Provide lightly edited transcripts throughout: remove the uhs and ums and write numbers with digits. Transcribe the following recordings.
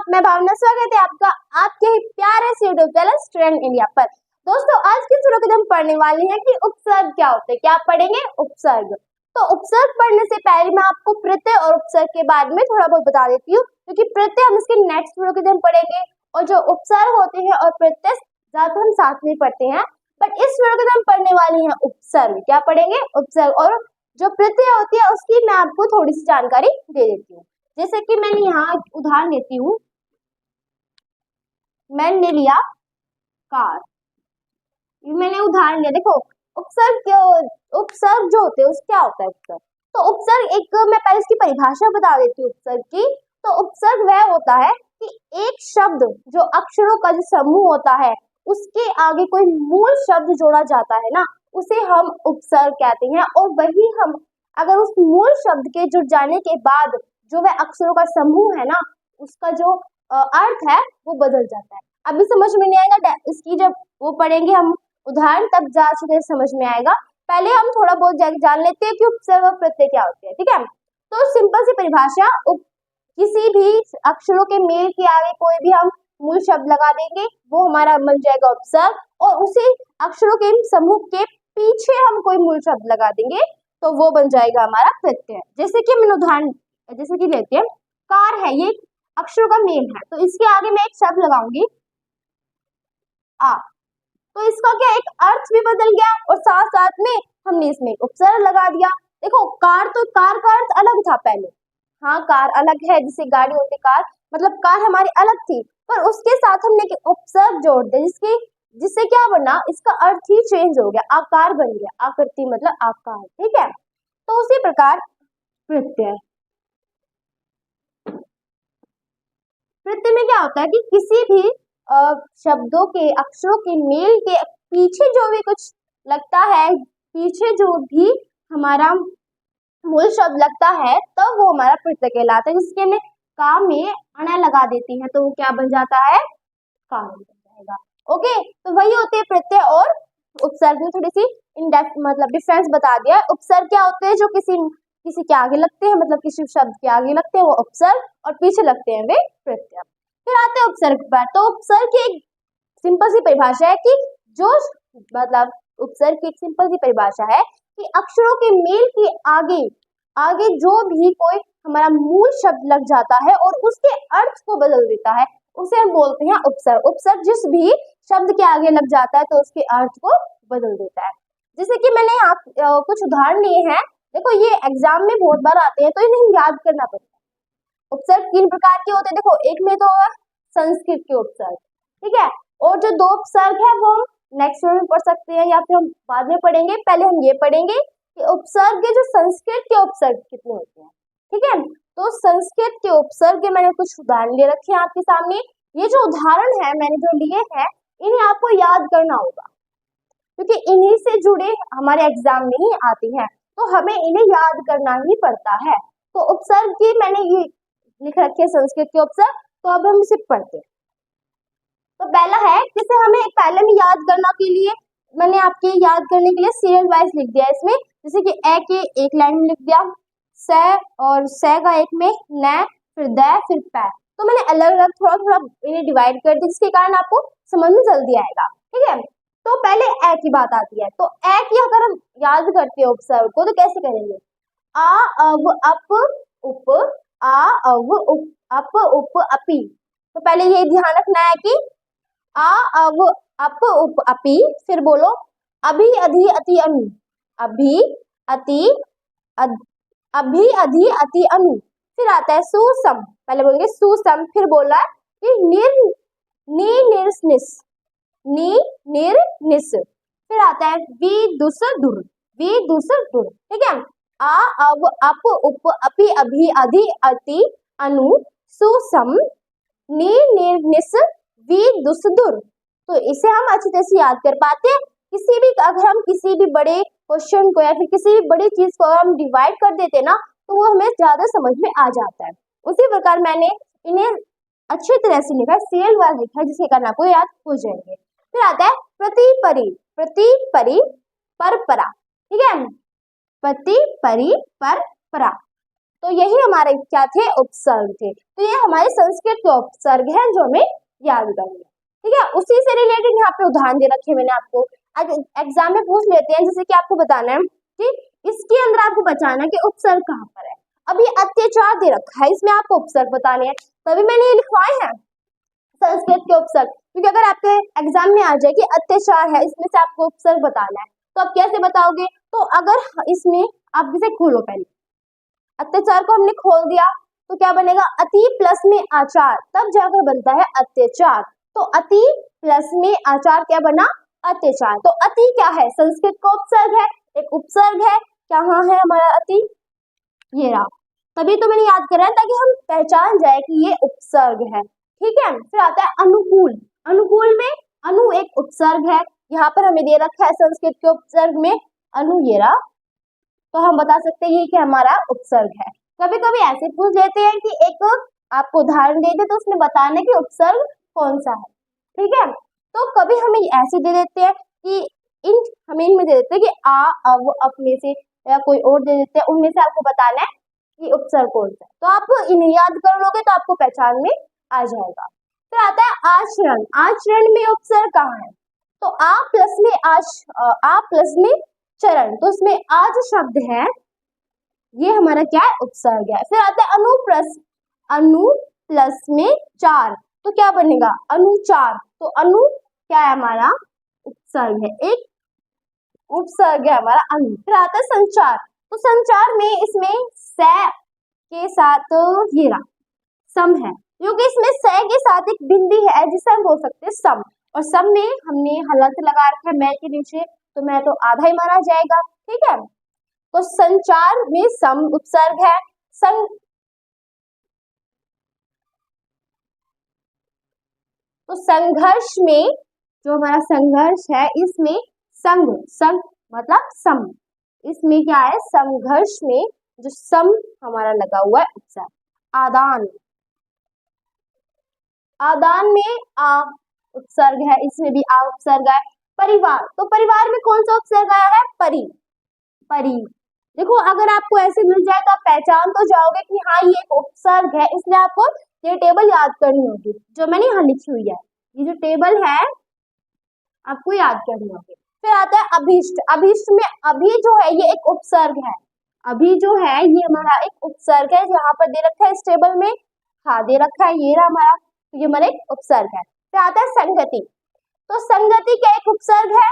मैं भावना, स्वागत है आपका आपके ही प्यारे से यूट्यूब चैनल स्टूडेंट इंडिया पर। दोस्तों, आज की वीडियो में हम पढ़ने वाले हैं कि उपसर्ग क्या होते हैं। क्या पढ़ेंगे? उपसर्ग। तो उपसर्ग पढ़ने से पहले मैं आपको प्रत्यय और उपसर्ग के बारे में थोड़ा बहुत बता देती हूँ, क्योंकि प्रत्यय हम इसके नेक्स्ट वीडियो के दिन पढ़ेंगे और जो उपसर्ग होते हैं और प्रत्यय ज्यादातर हम साथ में पढ़ते हैं, बट इस वीडियो के दिन हम पढ़ने वाले हैं उपसर्ग। क्या पढ़ेंगे? उपसर्ग। और जो प्रत्यय होती है उसकी मैं आपको थोड़ी सी जानकारी दे देती हूँ। जैसे कि मैंने यहाँ उदाहरण देती हूँ, मैंने लिया कार, मैंने उदाहरण लिया। देखो, उपसर्ग जो होते हैं उस क्या होता है उपसर्ग। तो उपसर्ग एक, मैं पहले इसकी परिभाषा बता देती हूँ उपसर्ग की। तो उपसर्ग वह होता है कि एक शब्द जो अक्षरों का जो समूह होता है उसके आगे कोई मूल शब्द जोड़ा जाता है ना, उसे हम उपसर्ग कहते हैं। और वही हम अगर उस मूल शब्द के जुड़ जाने के बाद जो वह अक्षरों का समूह है ना, उसका जो अर्थ है वो बदल जाता है। अभी समझ में नहीं आएगा, इसकी जब वो पढ़ेंगे हम उदाहरण तब ज्यादा समझ में आएगा। पहले हम थोड़ा बहुत जान लेते हैं कि उपसर्ग और प्रत्यय क्या होते हैं। ठीक है, तो सिंपल सी परिभाषा, किसी भी अक्षरों के मेल के आगे कोई भी हम मूल शब्द लगा देंगे वो हमारा बन जाएगा उपसर्ग, और उसी अक्षरों के समूह के पीछे हम कोई मूल शब्द लगा देंगे तो वो बन जाएगा हमारा प्रत्यय। जैसे कि मैंने उदाहरण जैसे कि लेते हैं, कार है, ये अक्षरों का मेल है, तो इसके आगे मैं एक शब्द लगाऊंगी आ, तो इसका क्या एक अर्थ भी बदल गया और साथ साथ में हमने इसमें उपसर्ग लगा दिया। देखो, कार, तो कार का अर्थ अलग था पहले। हाँ, कार अलग है, जिसे गाड़ी होती कार, मतलब कार हमारी अलग थी, पर उसके साथ हमने उपसर्ग जोड़ दिया जिससे क्या बना, इसका अर्थ ही चेंज हो गया, आकार बन गया। आकृति मतलब आकार। ठीक है, तो उसी प्रकार प्रत्यय प्रत्यय में क्या होता है कि किसी भी शब्दों के अक्षरों के मेल के पीछे जो भी कुछ लगता है, पीछे जो भी हमारा मूल शब्द लगता है तो वो हमारा प्रत्यय कहलाता है। जिसके में का में अना लगा देती है तो वो क्या बन जाता है? का बन जाएगा। ओके, तो वही होते हैं प्रत्यय और उपसर्ग में थोड़ी सी मतलब डिफरेंस बता दिया। उपसर्ग क्या होते हैं? जो किसी के आगे लगते हैं, मतलब किसी शब्द के आगे लगते हैं वो उपसर्ग, और पीछे लगते हैं वे प्रत्यय। फिर आते हैं उपसर्ग पर। तो उपसर्ग की एक सिंपल सी परिभाषा है कि जो मतलब उपसर्ग की एक सिंपल सी परिभाषा है कि अक्षरों के मेल के आगे आगे जो भी कोई हमारा मूल शब्द लग जाता है और उसके अर्थ को बदल देता है उसे हम बोलते हैं उपसर्ग। उपसर्ग जिस भी शब्द के आगे लग जाता है तो उसके अर्थ को बदल देता है। जैसे कि मैंने यहाँ कुछ उदाहरण लिए हैं। देखो, ये एग्जाम में बहुत बार आते हैं तो इन्हें याद करना पड़ता है। उपसर्ग तीन प्रकार के होते हैं। देखो, एक में तो संस्कृत के उपसर्ग, ठीक है, और जो दो उपसर्ग है वो हम नेक्स्ट में पढ़ सकते हैं या फिर हम बाद में पढ़ेंगे। पहले हम ये पढ़ेंगे कि उपसर्ग के जो संस्कृत के उपसर्ग कितने होते हैं। ठीक है, तो संस्कृत के उपसर्ग के मैंने कुछ उदाहरण ले रखे हैं आपके सामने। ये जो उदाहरण है मैंने जो लिए हैं इन्हें आपको याद करना होगा, क्योंकि इन्हीं से जुड़े हमारे एग्जाम में ही आती हैं, तो हमें इन्हें याद करना ही पड़ता है। तो उपसर्ग की मैंने ये लिख रखे हैं संस्कृत के उपसर्ग, तो अब हम इसे पढ़ते हैं। तो पहला है, जैसे हमें पहले में याद करना के लिए मैंने आपके याद करने के लिए सीरियल वाइज लिख दिया इसमें। जैसे कि ए के एक लाइन में लिख दिया, स और स का एक में न, फिर द, फिर पै। तो मैंने अलग अलग थोड़ा थोड़ा इन्हें डिवाइड कर दिया, जिसके कारण आपको समझ में जल्दी आएगा। ठीक है, तो पहले ए की बात आती है। तो ए की अगर हम याद करते हैं उपसर्ग को तो कैसे करेंगे? आ, अव, अप, उप, आ, अव, उप, अप, उप, अपी। तो पहले ये ध्यान रखना है कि आ, अव, अप, उप, अपी। फिर बोलो अभी, अधि, अति, अनु। अभी, अति, अभी, अधि, अति, अनु। फिर आता है सुसम। पहले बोलेंगे सुसम, फिर बोला कि नि, निस, निस, नि, निर, निस। फिर आता है वी, दुस, दुर, वी, दुस, दुर। ठीक है, आ, अव, अप, उप, अपि, अभी, अधि, अति, अनु, सुसम, नि, निर, निस, वी, दुस, दुर। तो इसे हम अच्छी तरह से याद कर पाते हैं। अगर हम किसी भी बड़े क्वेश्चन को या फिर किसी भी बड़ी चीज को हम डिवाइड कर देते ना तो वो हमें ज्यादा समझ में आ जाता है। उसी प्रकार मैंने इन्हें अच्छी तरह से लिखा है, सीरियल वाइज लिखा है, जिसके कारण आपको याद हो जाएंगे। फिर आता है प्रति, परि, प्रति, परि, पर, परा। ठीक है, प्रति, परि, पर, परा। तो यही हमारे क्या थे, उपसर्ग थे। तो ये हमारे संस्कृत के उपसर्ग हैं जो हमें याद करने। ठीक है, उसी से रिलेटेड यहाँ पे उदाहरण दे रखे मैंने आपको, एग्जाम में पूछ लेते हैं, जैसे कि आपको बताना है कि इसके अंदर आपको बताना है कि उपसर्ग कहाँ पर है। अब ये अत्याचार दे रखा है, इसमें आपको उपसर्ग बताने हैं, तभी मैंने ये लिखवाए हैं संस्कृत के उपसर्ग, क्योंकि अगर आपके एग्जाम में आ जाए कि अत्याचार है, इसमें से आपको उपसर्ग बताना है, तो आप कैसे बताओगे? तो अगर इसमें आप इसे खोलो, पहले अत्याचार को हमने खोल दिया तो क्या बनेगा, अति प्लस में आचार, तब जाकर बनता है अत्याचार। तो अति प्लस में आचार क्या बना, अत्याचार। तो अति क्या है, संस्कृत का उपसर्ग है, एक उपसर्ग है, कहाँ है हमारा अति, ये रहा। तभी तो मैंने याद करा है ताकि हम पहचान जाए कि ये उपसर्ग है। ठीक है, फिर आता है अनुकूल। अनुकूल में अनु एक उपसर्ग है, यहाँ पर हमें दे रखा है संस्कृत के उपसर्ग में अनु, ये रहा, तो हम बता सकते हैं ये कि हमारा उपसर्ग है। कभी कभी ऐसे पूछ लेते हैं कि एक आपको उदाहरण दे दे तो उसमें बताने कि उपसर्ग कौन सा है। ठीक है, तो कभी हमें ऐसे दे देते हैं कि हमें इनमें दे देते हैं कि आ, अब, अपने से, या कोई और दे देते हैं, उनमें से आपको बताना है कि उपसर्ग कौन सा है। तो आप इन्हें याद कर लोगे तो आपको पहचान में आ जाएगा। फिर आता है आचरण। आचरण में उपसर्ग कहाँ है? तो आ प्लस में आ प्लस में चरण, तो उसमें आ जो शब्द है ये हमारा क्या है, उपसर्ग है। फिर आता है अनु प्लस में चार, तो क्या बनेगा, अनुचार। तो अनु क्या है हमारा, उपसर्ग है, एक उपसर्ग है हमारा अनु। फिर आता है संचार। तो संचार में इसमें स के साथ ये रहा सम है, क्योंकि इसमें स के साथ एक बिंदी है जिसे हम बोल सकते हैं सम, और सम में हमने हलंत लगा रखा है मैं के नीचे, तो मैं तो आधा ही माना जाएगा। ठीक है, तो संचार में सम उपसर्ग है। तो संघर्ष में, जो हमारा संघर्ष है इसमें संग मतलब सम, इसमें क्या है, संघर्ष में जो सम हमारा लगा हुआ है उपसर्ग। आदान, आदान में आ उपसर्ग है, इसमें भी आ उपसर्ग है। परिवार, तो परिवार में कौन सा उपसर्ग आया है, परी। देखो अगर आपको ऐसे मिल जाए तो आप पहचान तो जाओगे कि हाँ ये एक उपसर्ग है, इसलिए आपको ये टेबल याद करनी होगी जो मैंने यहाँ लिखी हुई है। ये जो टेबल है आपको याद करनी होगी। फिर आता है अभीष्ट। अभीष्ट में अभी जो है ये एक उपसर्ग है, अभी जो है ये हमारा एक उपसर्ग है, यहाँ पर दे रखा है इस टेबल में, हाँ दे रखा है, ये रहा हमारा, तो ये हमारा एक उपसर्ग है। फिर आता है संगति। तो संगति क्या एक उपसर्ग है,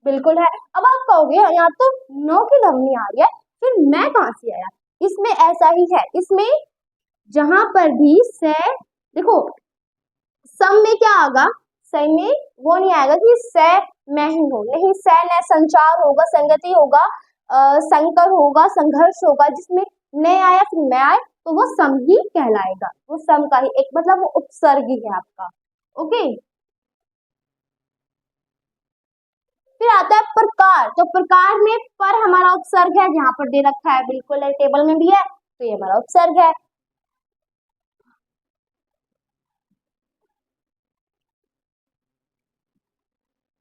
बिल्कुल है। अब आप कहोगे यहाँ तो नौ की ध्वनि आ रही है, फिर मैं कहाँ से आया, इसमें ऐसा ही है, इसमें जहां पर भी से, देखो सम में क्या आएगा, स में वो नहीं आएगा कि से मैं ही हूं, नहीं, से न संचार होगा, संगति होगा, संकर होगा, संघर्ष होगा, जिसमें न आया फिर मैं आए तो वो सम ही कहलाएगा, वो सम का ही एक मतलब वो उपसर्ग ही है आपका। ओके, फिर आता है प्रकार। तो प्रकार में पर हमारा उपसर्ग है, यहाँ पर दे रखा है, बिल्कुल टेबल में भी है, तो ये हमारा उपसर्ग है।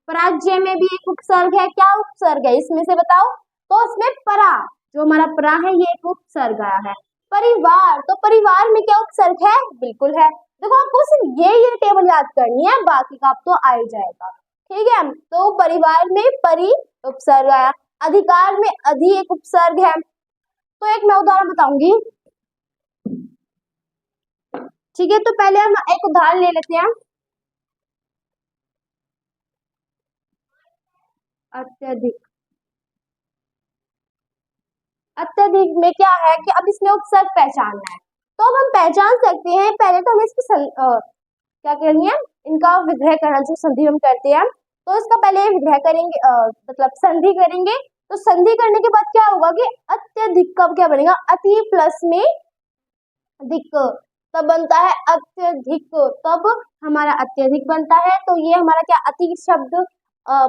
पराजय में भी एक उपसर्ग है, क्या उपसर्ग है इसमें से बताओ? तो इसमें परा, जो हमारा परा है ये एक उपसर्ग आया है। परिवार, तो परिवार में क्या उपसर्ग है, बिल्कुल है। देखो आपको सिर्फ ये टेबल याद करनी है, बाकी का आप तो आ ही जाएगा। ठीक है, तो परिवार में परि उपसर्ग आया। अधिकार में अधि एक उपसर्ग है। तो एक मैं उदाहरण बताऊंगी, ठीक है, तो पहले हम एक उदाहरण ले लेते हैं। अत्यधिक, अत्यधिक में क्या है कि अब इसमें उपसर्ग पहचानना है, तो अब हम पहचान सकते हैं, पहले तो हमें इसकी क्या करनी है, इनका विग्रह करना, जो संधि हम करते हैं, तो इसका पहले विग्रह करेंगे, मतलब संधि करेंगे। तो संधि करने के बाद क्या होगा कि अत्यधिक का क्या बनेगा, अति प्लस में अधिक, तब बनता है अत्यधिक, तब हमारा अत्यधिक बनता है। तो ये हमारा क्या अति शब्द,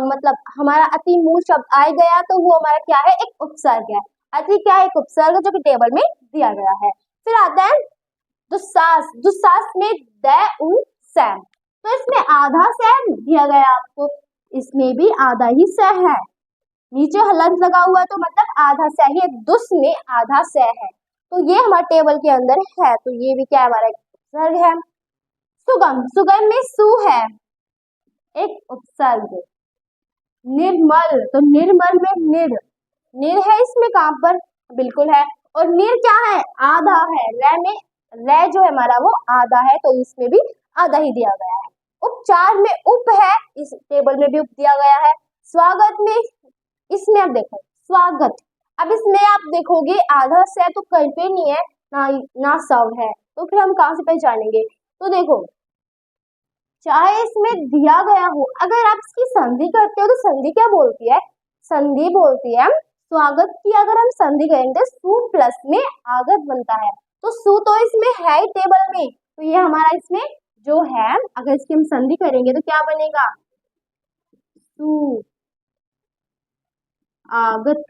मतलब हमारा अति मूल शब्द आ गया, तो वो हमारा क्या है, एक उपसर्ग है। अति क्या है, एक उपसर्ग जो कि टेबल में दिया गया है। फिर आता है दुस्साहस। दुस्साहस में द उ सैम, तो इसमें आधा सैम दिया गया आपको, इसमें भी आधा ही सह है, नीचे हलंत लगा हुआ है, तो मतलब आधा सह है, दुस में आधा सह है, तो ये हमारे टेबल के अंदर है, तो ये भी क्या है, हमारा एक उपसर्ग है। सुगम, सुगम में सु है, एक उपसर्ग। निर्मल, तो निर्मल में निर, निर है इसमें कहां पर, बिल्कुल है। और निर क्या है, आधा है, रे में रे जो है हमारा वो आधा है, तो इसमें भी आधा ही दिया गया है। उपचार में उप है, इस टेबल में भी उप दिया गया है। स्वागत में, इसमें आप देखो स्वागत, अब इसमें आप देखोगे आधा से तो कहीं पे नहीं है ना, ना सव है, तो फिर हम कहां से पहचानेंगे। तो देखो चाहे इसमें दिया गया हो, अगर आप इसकी संधि करते हो तो संधि क्या बोलती है, संधि बोलती है स्वागत की। अगर हम संधि करेंगे सु प्लस में आगत बनता है, तो सु तो इसमें है ही टेबल में, तो ये हमारा इसमें जो है, अगर इसकी हम संधि करेंगे तो क्या बनेगा, सु आगत,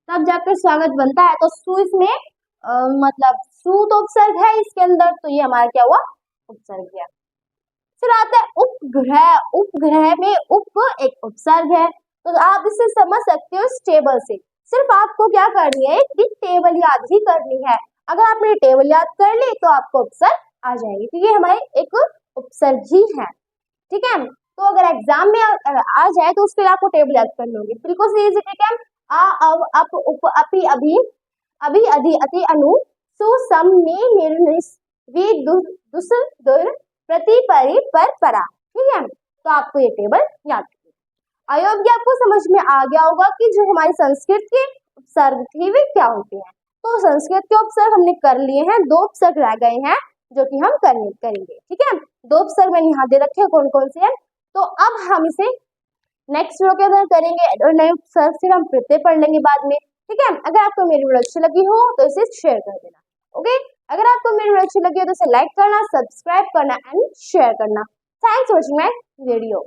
तब जाकर स्वागत बनता है। तो सु इसमें मतलब सु तो उपसर्ग है इसके अंदर, तो ये हमारा क्या हुआ, उपसर्ग है। फिर आता है उपग्रह, उपग्रह में उप एक उपसर्ग है, तो आप इसे समझ सकते हो इस टेबल से। सिर्फ आपको क्या करनी है, एक टेबल याद ही करनी है। अगर आपने टेबल याद कर ली तो आपको उपसर्ग आ जाएंगे, क्योंकि ये हमारे एक उपसर्ग ही है, ठीक है। तो अगर एग्जाम में आ जाए तो उसके लिए आपको टेबल याद करनी होगी, बिल्कुल सी इजी, ठीक है। आ अव अप उप अपि अभि अभि अधि अति अनु सु सम नि निर निस वि दुस दुर प्रति परि पर परा, ठीक है। तो आपको ये टेबल याद करना। अयोग्य आपको समझ में आ गया होगा कि जो हमारी संस्कृत के उपसर्ग थे वे क्या होते हैं। तो संस्कृत के उपसर्ग हमने कर लिए हैं, दो उपसर्ग रह गए हैं जो कि हम करेंगे, ठीक है। दो उपसर्ग मैंने यहाँ दे रखे हैं, कौन कौन से हैं। तो अब हम इसे नेक्स्ट वीडियो के अंदर करेंगे और नए उपसर्ग से हम प्रत्यय पढ़ लेंगे बाद में, ठीक है। अगर आपको मेरी वीडियो अच्छी लगी हो तो इसे शेयर कर देना, ओके। अगर आपको मेरी वीडियो अच्छी लगी हो तो इसे लाइक करना, सब्सक्राइब करना एंड शेयर करना। Thanks for watching my video.